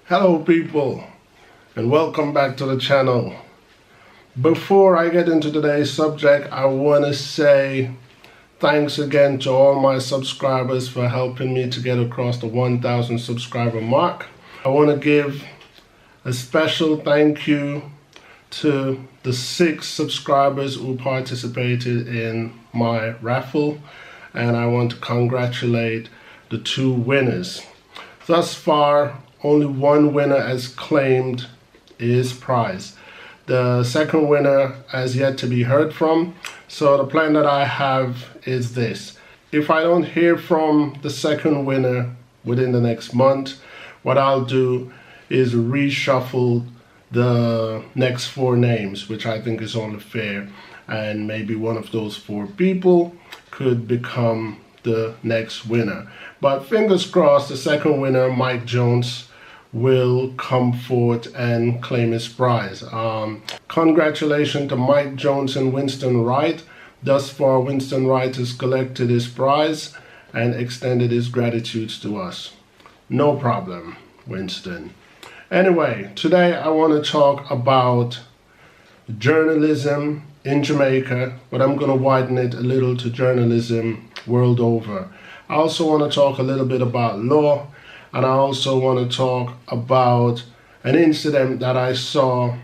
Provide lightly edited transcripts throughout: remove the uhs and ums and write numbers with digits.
Hello people, and welcome back to the channel. Before I get into today's subject, I want to say thanks again to all my subscribers for helping me to get across the 1,000 subscriber mark. I want to give a special thank you to the 6 subscribers who participated in my raffle, and I want to congratulate the 2 winners. Thus far, only 1 winner has claimed his prize. The second winner has yet to be heard from. So the plan that I have is this. If I don't hear from the second winner within the next month, what I'll do is reshuffle the next 4 names, which I think is only fair. And maybe one of those 4 people could become the next winner. But fingers crossed, the second winner, Mike Jones, will come forth and claim his prize. Congratulations to Mike Jones and Winston Wright. Thus far, Winston Wright has collected his prize and extended his gratitude to us. No problem, Winston. Anyway, today I want to talk about journalism in Jamaica, but I'm going to widen it a little to journalism world over. I also want to talk a little bit about law, and I also want to talk about an incident that I saw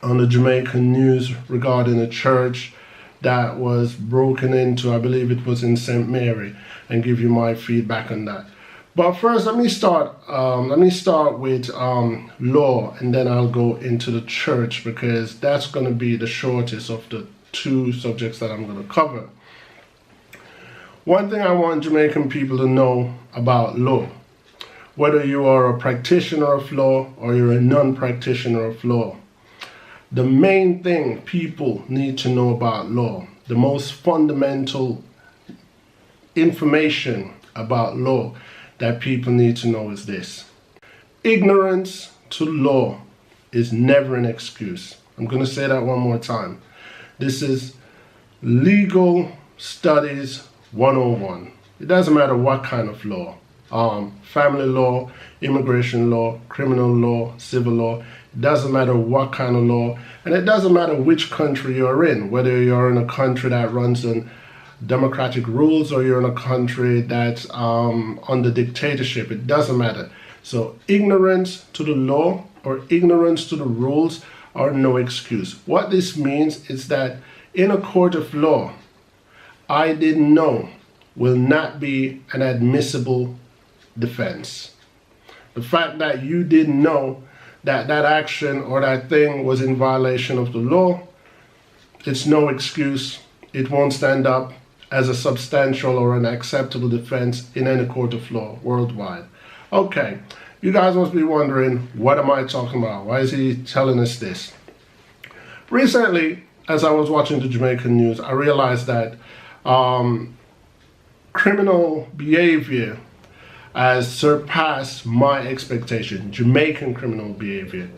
on the Jamaican news regarding a church that was broken into. I believe it was in St. Mary, and give you my feedback on that. But first, let me start with law, and then I'll go into the church, because that's going to be the shortest of the 2 subjects that I'm going to cover. One thing I want Jamaican people to know about law, whether you are a practitioner of law or you're a non-practitioner of law, the main thing people need to know about law, the most fundamental information about law that people need to know is this. Ignorance to law is never an excuse. I'm going to say that one more time. This is Legal Studies 101. It doesn't matter what kind of law. Family law, immigration law, criminal law, civil law. It doesn't matter what kind of law, and it doesn't matter which country you're in, whether you're in a country that runs on democratic rules or you're in a country that's under dictatorship. It doesn't matter. So ignorance to the law or ignorance to the rules are no excuse. What this means is that in a court of law, I didn't know will not be an admissible defense. The fact that you didn't know that that action or that thing was in violation of the law, it's no excuse. It won't stand up as a substantial or an acceptable defense in any court of law worldwide. Okay, you guys must be wondering, what am I talking about? Why is he telling us this? Recently, as I was watching the Jamaican news, I realized that criminal behavior has surpassed my expectation. Jamaican criminal behavior.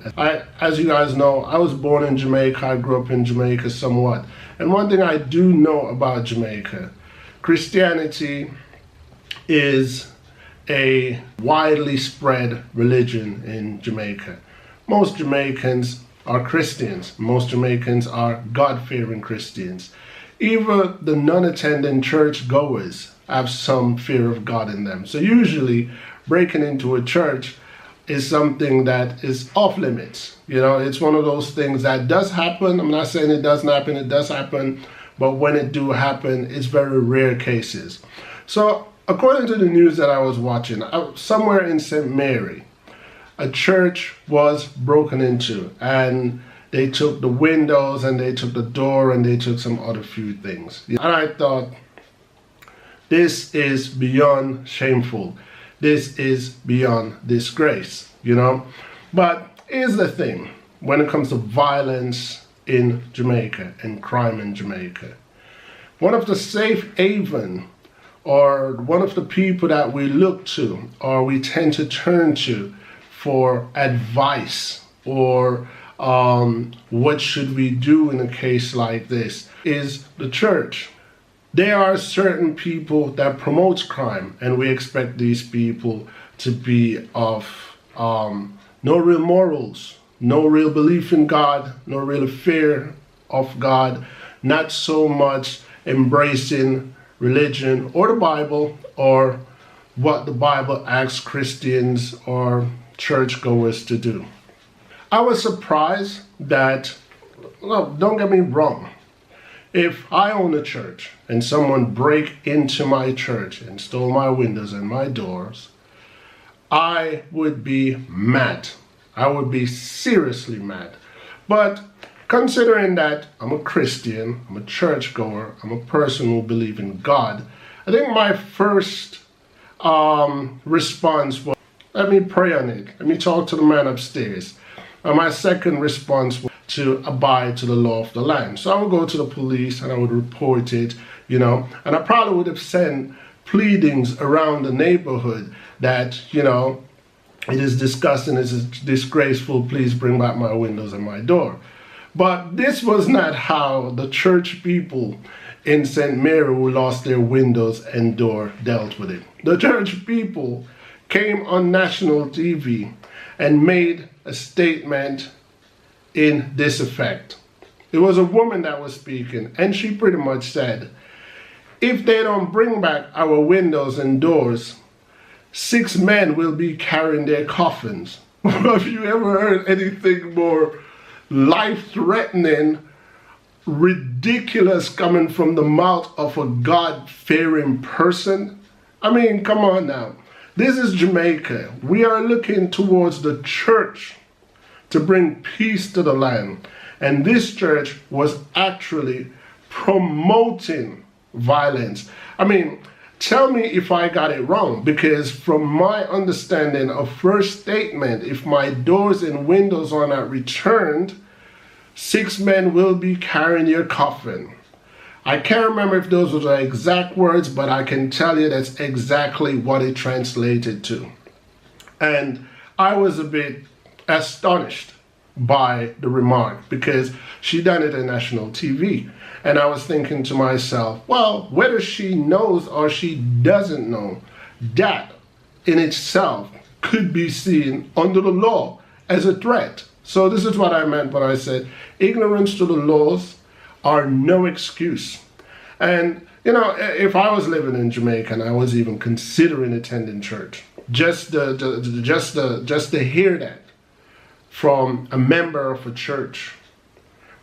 As you guys know, I was born in Jamaica. I grew up in Jamaica somewhat. And one thing I do know about Jamaica, Christianity is a widely spread religion in Jamaica. Most Jamaicans are Christians. Most Jamaicans are God-fearing Christians. Even the non-attending church goers have some fear of God in them. So usually breaking into a church is something that is off limits. You know, it's one of those things that does happen. I'm not saying it doesn't happen, it does happen, but when it do happen, it's very rare cases. So according to the news that I was watching, somewhere in St. Mary, a church was broken into, and they took the windows and they took the door and they took some other few things. And I thought, this is beyond shameful. This is beyond disgrace, you know. But here's the thing, when it comes to violence in Jamaica and crime in Jamaica, one of the safe haven or one of the people that we look to or we tend to turn to for advice or what should we do in a case like this is the church. There are certain people that promote crime, and we expect these people to be of no real morals, no real belief in God, no real fear of God, not so much embracing religion or the Bible or what the Bible asks Christians or churchgoers to do. I was surprised that, no, don't get me wrong, if I own a church and someone break into my church and stole my windows and my doors, I would be mad. I would be seriously mad. But considering that I'm a Christian, I'm a churchgoer, I'm a person who believes in God, I think my first response was, let me pray on it. Let me talk to the man upstairs. And my second response was to abide to the law of the land. So I would go to the police and I would report it, and I probably would have sent pleadings around the neighborhood that, it is disgusting, it is disgraceful, please bring back my windows and my door. But this was not how the church people in St. Mary who lost their windows and door dealt with it. The church people came on national TV and made a statement in this effect. It was a woman that was speaking, and she pretty much said, if they don't bring back our windows and doors, 6 men will be carrying their coffins. Have you ever heard anything more life-threatening, ridiculous coming from the mouth of a God-fearing person? I mean, come on now. This is Jamaica. We are looking towards the church to bring peace to the land. And this church was actually promoting violence. I mean, tell me if I got it wrong, because from my understanding of first statement, if my doors and windows are not returned, 6 men will be carrying your coffin. I can't remember if those were the exact words, but I can tell you that's exactly what it translated to. And I was a bit astonished by the remark because she done it on national TV. And I was thinking to myself, well, whether she knows or she doesn't know, that in itself could be seen under the law as a threat. So this is what I meant when I said ignorance to the laws are no excuse. And, if I was living in Jamaica and I was even considering attending church, just to hear that from a member of a church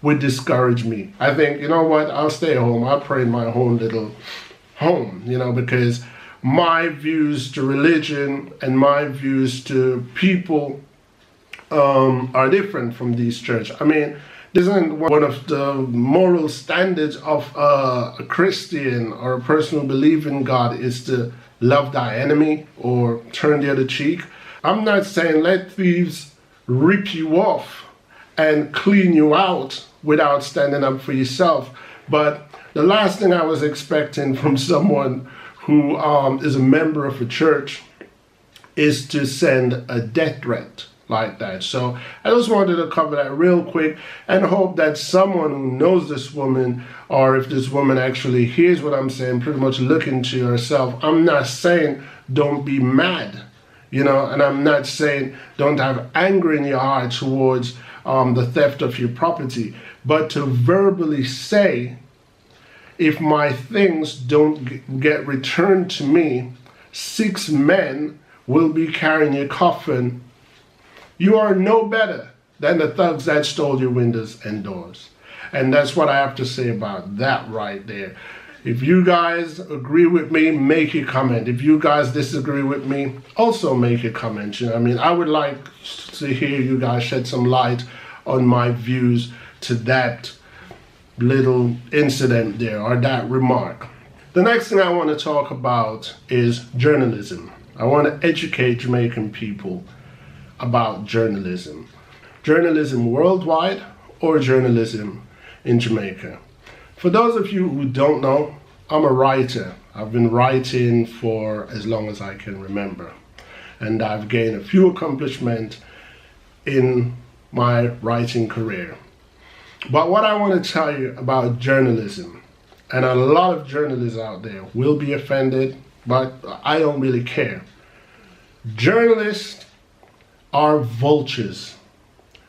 would discourage me. I think, you know what, I'll stay home. I'll pray in my own little home, because my views to religion and my views to people are different from these churches. I mean, this isn't one of the moral standards of a Christian or a person who believes in God is to love thy enemy or turn the other cheek. I'm not saying let thieves rip you off and clean you out without standing up for yourself. But the last thing I was expecting from someone who is a member of a church is to send a death threat like that. So I just wanted to cover that real quick and hope that someone who knows this woman, or if this woman actually hears what I'm saying, pretty much look into herself. I'm not saying don't be mad, and I'm not saying don't have anger in your heart towards the theft of your property, but to verbally say, if my things don't get returned to me, 6 men will be carrying your coffin. You are no better than the thugs that stole your windows and doors. And that's what I have to say about that right there. If you guys agree with me, make a comment. If you guys disagree with me, also make a comment. I would like to hear you guys shed some light on my views to that little incident there, or that remark. The next thing I want to talk about is journalism. I want to educate Jamaican people about journalism. Journalism worldwide or journalism in Jamaica. For those of you who don't know, I'm a writer. I've been writing for as long as I can remember. And I've gained a few accomplishments in my writing career. But what I want to tell you about journalism, and a lot of journalists out there will be offended, but I don't really care. Journalists are vultures.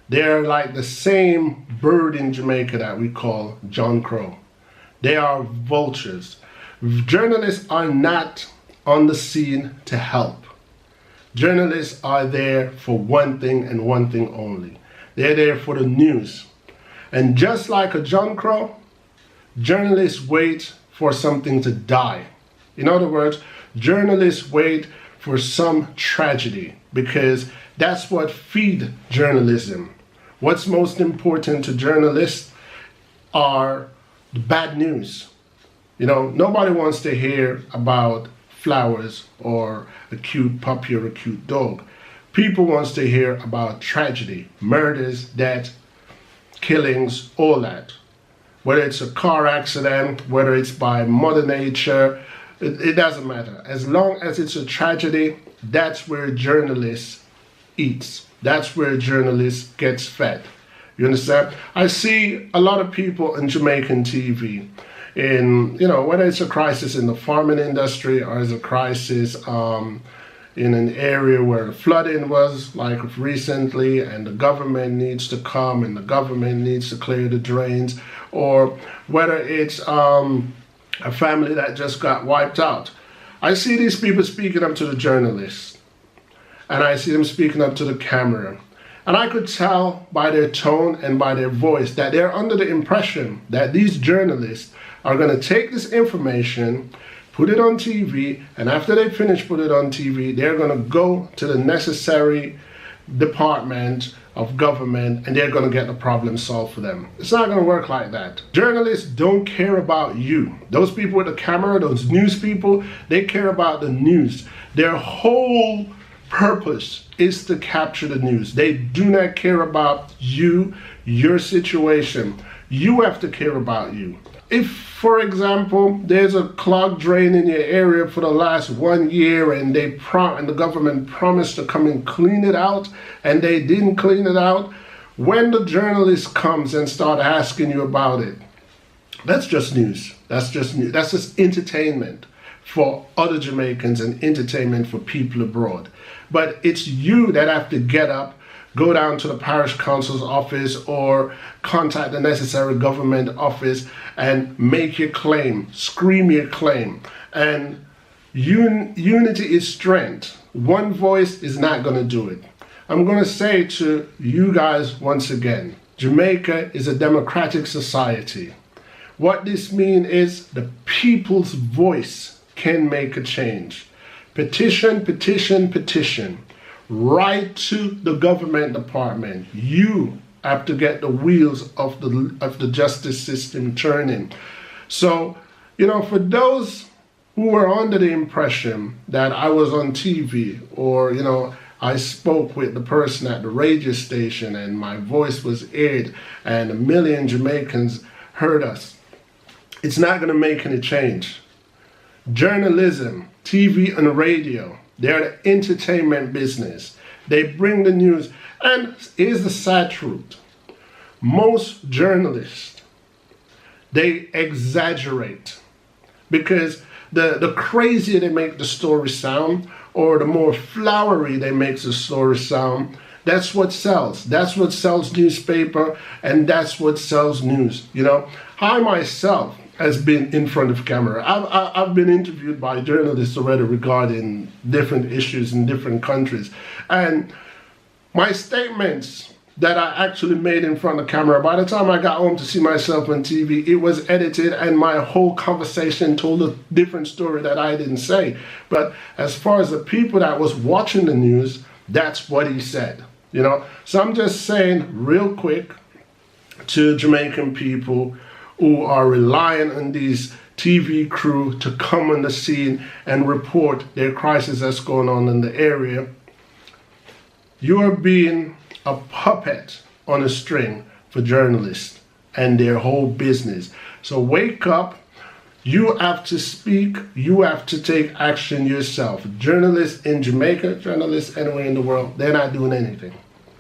They're like the same bird in Jamaica that we call John Crow. They are vultures. Journalists are not on the scene to help. Journalists are there for one thing and one thing only. They're there for the news. And just like a John Crow, journalists wait for something to die. In other words, journalists wait for some tragedy, because that's what feeds journalism. What's most important to journalists are the bad news. You know, nobody wants to hear about flowers or a cute puppy or a cute dog. People wants to hear about tragedy, murders, death, killings, all that. Whether it's a car accident, whether it's by Mother Nature, it doesn't matter. As long as it's a tragedy, that's where journalists eats. That's where journalists gets fed. You understand? I see a lot of people in Jamaican TV, in, you know, whether it's a crisis in the farming industry or it's a crisis in an area where flooding was, like recently, and the government needs to come and the government needs to clear the drains, or whether it's a family that just got wiped out. I see these people speaking up to the journalists, and I see them speaking up to the camera. And I could tell by their tone and by their voice that they're under the impression that these journalists are going to take this information, put it on TV, and after they finish put it on TV, they're going to go to the necessary department of government and they're going to get the problem solved for them. It's not going to work like that. Journalists don't care about you. Those people with the camera, those news people, they care about the news. Their whole purpose is to capture the news. They do not care about you, your situation. You have to care about you. If, for example, there's a clogged drain in your area for the last 1 year and the government promised to come and clean it out and they didn't clean it out, when the journalist comes and start asking you about it, that's just news. That's just news. That's just entertainment for other Jamaicans and entertainment for people abroad. But it's you that have to get up, go down to the parish council's office or contact the necessary government office and make your claim, scream your claim. And unity is strength. One voice is not going to do it. I'm going to say to you guys once again, Jamaica is a democratic society. What this means is the people's voice can make a change. Petition, petition, petition. Right to the government department. You have to get the wheels of the justice system turning. So, you know, for those who were under the impression that I was on TV, or, you know, I spoke with the person at the radio station and my voice was aired and 1 million Jamaicans heard us, it's not going to make any change. Journalism, TV and radio, they're the entertainment business. They bring the news. And here's the sad truth. Most journalists, they exaggerate, because the crazier they make the story sound, or the more flowery they make the story sound, that's what sells. That's what sells newspaper, and that's what sells news. You know, I myself has been in front of camera. I've been interviewed by journalists already regarding different issues in different countries. And my statements that I actually made in front of camera, by the time I got home to see myself on TV, it was edited and my whole conversation told a different story that I didn't say. But as far as the people that was watching the news, that's what he said. You know, so I'm just saying real quick to Jamaican people who are relying on these TV crew to come on the scene and report their crisis that's going on in the area. You are being a puppet on a string for journalists and their whole business. So wake up. You have to speak. You have to take action yourself. Journalists in Jamaica, journalists anywhere in the world, they're not doing anything.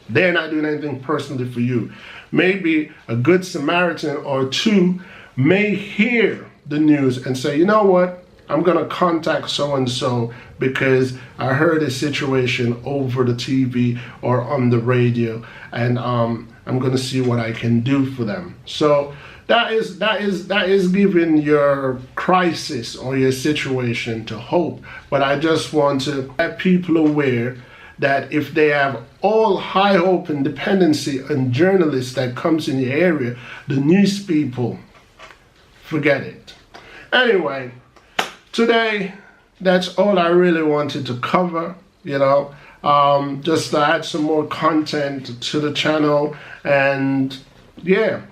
They're not doing anything personally for you. Maybe a good Samaritan or two may hear the news and say, you know what, I'm going to contact so-and-so because I heard a situation over the TV or on the radio, and I'm going to see what I can do for them. So that is giving your crisis or your situation to hope. But I just want to let people aware that if they have all high hope and dependency on journalists that comes in the area, the news people, forget it. Anyway, today, that's all I really wanted to cover, just to add some more content to the channel. And yeah,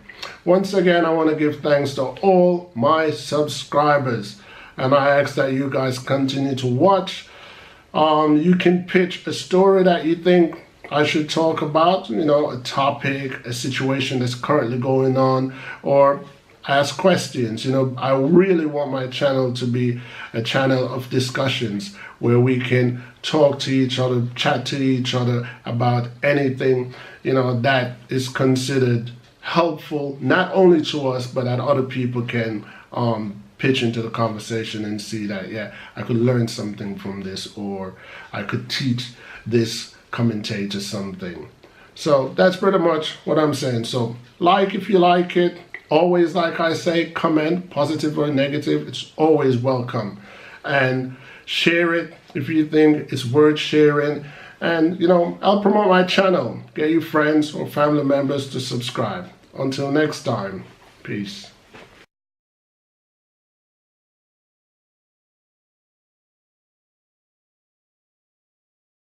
once again, I want to give thanks to all my subscribers. And I ask that you guys continue to watch. You can pitch a story that you think I should talk about, a topic, a situation that's currently going on, or ask questions. I really want my channel to be a channel of discussions where we can talk to each other, chat to each other about anything, that is considered helpful, not only to us, but that other people can pitch into the conversation and see that, yeah, I could learn something from this, or I could teach this commentator something. So that's pretty much what I'm saying. So like if you like it. Always, like I say, comment, positive or negative, it's always welcome. And share it if you think it's worth sharing. And, I'll promote my channel. Get your friends or family members to subscribe. Until next time, peace.